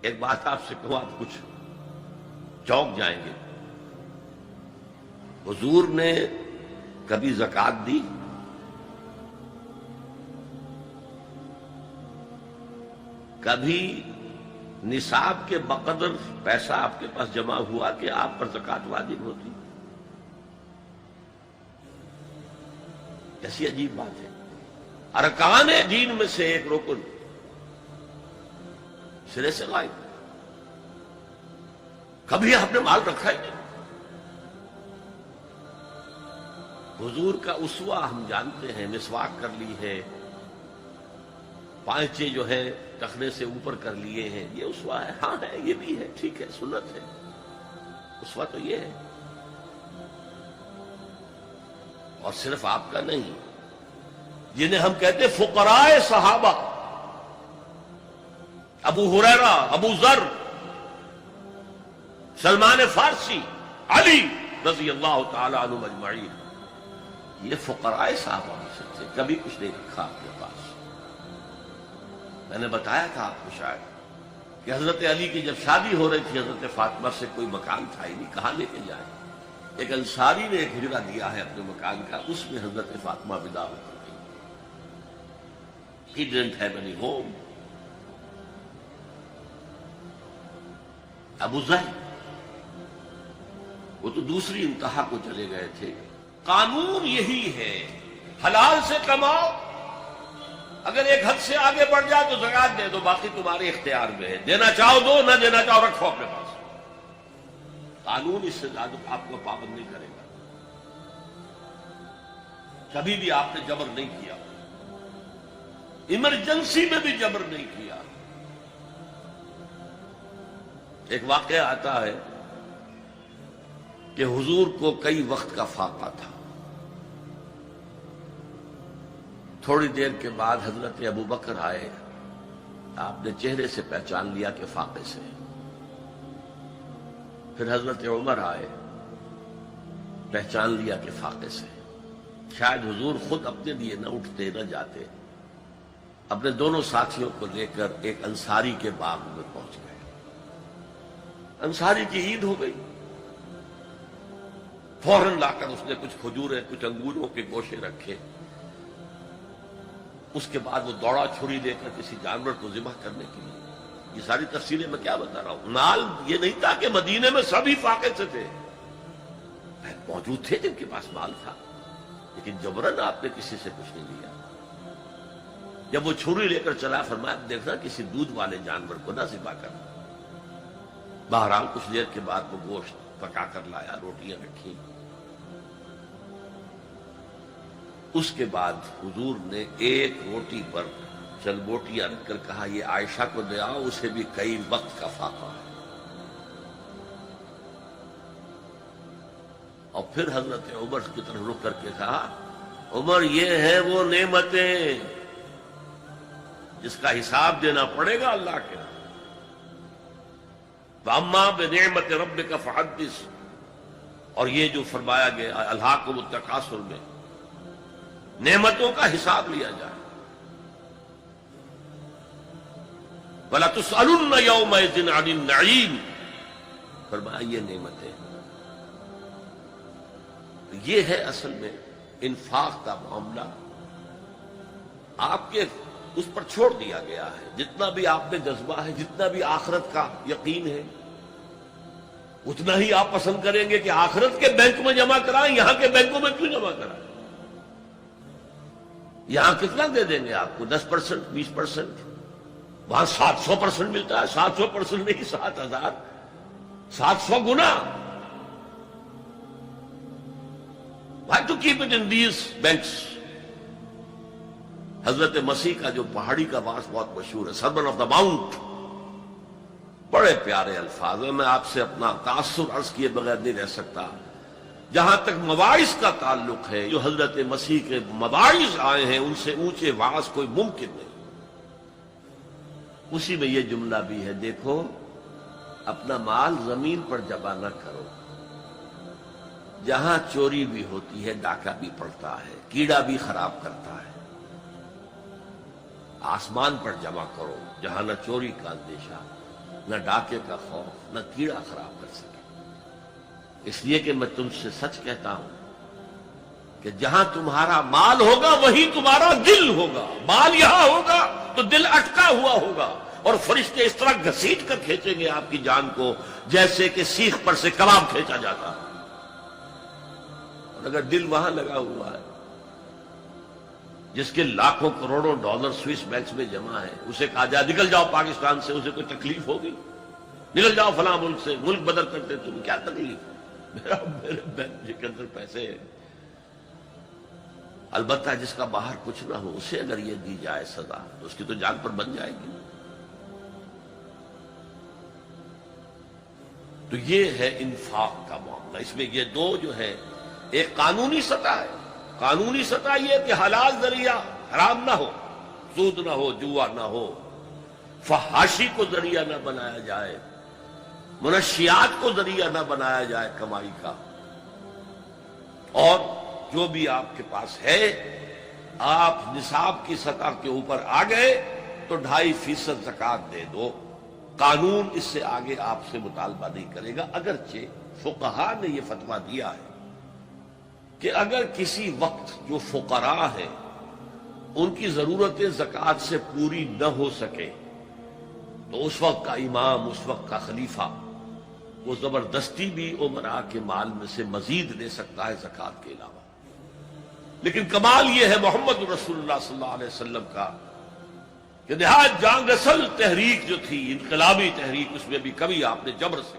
ایک بات آپ سے کہوں، آپ کچھ چونک جائیں گے. حضور نے کبھی زکوٰۃ دی؟ کبھی نصاب کے بقدر پیسہ آپ کے پاس جمع ہوا کہ آپ پر زکوٰۃ واجب ہوتی؟ ایسی عجیب بات ہے. ارکان دین میں سے ایک رکن سرے سے غائب. کبھی آپ نے مال رکھا ہی نہیں. حضور کا اسوہ ہم جانتے ہیں، مسواک کر لی ہے، پانچے جو ہے ٹخنے سے اوپر کر لیے ہیں، یہ اسوہ ہے. ہاں ہے، یہ بھی ہے، ٹھیک ہے، سنت ہے. اسوہ تو یہ ہے. اور صرف آپ کا نہیں، جنہیں ہم کہتے فقراء صحابہ، ابو ہریرہ، ابو ذر، سلمان فارسی، علی رضی اللہ تعالی عنہ اجمعین، یہ فقراء صحابہ میں سے تھے. کبھی کچھ نہیں رکھا آپ کے پاس. میں نے بتایا تھا آپ کو شاید کہ حضرت علی کی جب شادی ہو رہی تھی حضرت فاطمہ سے، کوئی مکان تھا ہی نہیں، کہاں لے کے جائیں. ایک انصاری نے ایک ہجرہ دیا ہے اپنے مکان کا، اس میں حضرت فاطمہ ودا ہو کر گئی. He didn't have any home. ابو ذر وہ تو دوسری انتہا کو چلے گئے تھے. قانون یہی ہے، حلال سے کماؤ، اگر ایک حد سے آگے بڑھ جائے تو زکوٰۃ دے دو، باقی تمہارے اختیار میں ہے. دینا چاہو دو، نہ دینا چاہو رکھو اپنے پاس. قانون اس سے زیادہ آپ کو پابند نہیں کرے گا. کبھی بھی آپ نے جبر نہیں کیا، ایمرجنسی میں بھی جبر نہیں کیا. ایک واقعہ آتا ہے کہ حضور کو کئی وقت کا فاقہ تھا. تھوڑی دیر کے بعد حضرت ابو بکر آئے. آپ نے چہرے سے پہچان لیا کہ فاقے سے. پھر حضرت عمر آئے، پہچان لیا کہ فاقے سے. شاید حضور خود اپنے لیے نہ اٹھتے نہ جاتے، اپنے دونوں ساتھیوں کو لے کر ایک انصاری کے باغ میں پہنچ گئے. انصاری کی عید ہو گئی. فوراً لا کر اس نے کچھ کھجوریں، کچھ انگوروں کے گوشے رکھے. اس کے بعد وہ دوڑا چھری لے کر کسی جانور کو ذبح کرنے کے لیے. یہ ساری تفصیلیں میں کیا بتا رہا ہوں. مال یہ نہیں تھا کہ مدینے میں سبھی فاقے سے تھے، موجود تھے جن کے پاس مال تھا، لیکن جبرن آپ نے کسی سے کچھ نہیں لیا. جب وہ چھری لے کر چلا، فرمایا دیکھنا کسی دودھ والے جانور کو نہ ذبح کرنا. بہرحال کچھ دیر کے بعد وہ گوشت پکا کر لایا، روٹیاں رکھی. اس کے بعد حضور نے ایک روٹی پر چل بوٹیاں رکھ کر کہا یہ عائشہ کو دے آؤ، اسے بھی کئی وقت کا فاقہ ہے. اور پھر حضرت عمر کی طرف رک کر کے کہا عمر یہ ہیں وہ نعمتیں جس کا حساب دینا پڑے گا اللہ کے. وَأَمَّا بِنِعْمَةِ رَبِّكَ فَحَدِّثْ، اور یہ جو فرمایا گیا الہاکم التکاثر میں، نعمتوں کا حساب لیا جائے. وَلَتُسْأَلُنَّ يَوْمَئِذٍ عَنِ النَّعِيمِ، فرمایا یہ نعمتیں. یہ ہے اصل میں انفاق کا معاملہ. آپ کے اس پر چھوڑ دیا گیا ہے. جتنا بھی آپ میں جذبہ ہے، جتنا بھی آخرت کا یقین ہے، اتنا ہی آپ پسند کریں گے کہ آخرت کے بینک میں جمع کرائیں، یہاں کے بینکوں میں کیوں جمع کرائیں. یہاں کتنا دے دیں گے آپ کو؟ 10%، 20%. وہاں 700% ملتا ہے. 700% نہیں، 7,000، 700 گنا. Why to keep it in these banks؟ حضرت مسیح کا جو پہاڑی کا واس بہت مشہور ہے، سرمن آف دا ماؤنٹ، بڑے پیارے الفاظ ہیں. میں آپ سے اپنا تاثر عرض کیے بغیر نہیں رہ سکتا. جہاں تک مواعظ کا تعلق ہے، جو حضرت مسیح کے مواعظ آئے ہیں ان سے اونچے واعظ کوئی ممکن نہیں. اسی میں یہ جملہ بھی ہے، دیکھو اپنا مال زمین پر جمع نہ کرو. جہاں چوری بھی ہوتی ہے ڈاکہ بھی پڑتا ہے، کیڑا بھی خراب کرتا ہے. آسمان پر جمع کرو جہاں نہ چوری کا اندیشہ، نہ ڈاکے کا خوف، نہ کیڑا خراب کر سکے۔ اس لیے کہ میں تم سے سچ کہتا ہوں کہ جہاں تمہارا مال ہوگا وہیں تمہارا دل ہوگا۔ مال یہاں ہوگا تو دل اٹکا ہوا ہوگا، اور فرشتے اس طرح گھسیٹ کر کھینچیں گے آپ کی جان کو جیسے کہ سیخ پر سے کباب کھینچا جاتا ہے۔ اور اگر دل وہاں لگا ہوا ہے جس کے لاکھوں کروڑوں ڈالر سوئس بینکس میں جمع ہے، اسے کہا جائے نکل جاؤ پاکستان سے، اسے کوئی تکلیف ہوگی؟ نکل جاؤ فلاں ملک سے، ملک بدل کرتے تم، کیا تکلیف؟ میرے بینک کے اندر پیسے ہیں۔ البتہ جس کا باہر کچھ نہ ہو، اسے اگر یہ دی جائے سزا تو اس کی تو جان پر بن جائے گی۔ تو یہ ہے انفاق کا معاملہ۔ اس میں یہ دو جو ہے، ایک قانونی سطح ہے، قانونی سطح یہ کہ حلال ذریعہ حرام نہ ہو، سود نہ ہو، جوا نہ ہو، فحاشی کو ذریعہ نہ بنایا جائے، منشیات کو ذریعہ نہ بنایا جائے کمائی کا، اور جو بھی آپ کے پاس ہے آپ نصاب کی سطح کے اوپر آ گئے تو 2.5% زکوٰۃ دے دو۔ قانون اس سے آگے آپ سے مطالبہ نہیں کرے گا، اگرچہ فقہاء نے یہ فتویٰ دیا ہے کہ اگر کسی وقت جو فقراء ہیں ان کی ضرورتیں زکوٰۃ سے پوری نہ ہو سکے تو اس وقت کا امام، اس وقت کا خلیفہ وہ زبردستی بھی امراء کے مال میں سے مزید لے سکتا ہے زکوٰۃ کے علاوہ۔ لیکن کمال یہ ہے محمد رسول اللہ صلی اللہ علیہ وسلم کا کہ نہایت جان رسل تحریک جو تھی، انقلابی تحریک، اس میں بھی کبھی آپ نے جبر سے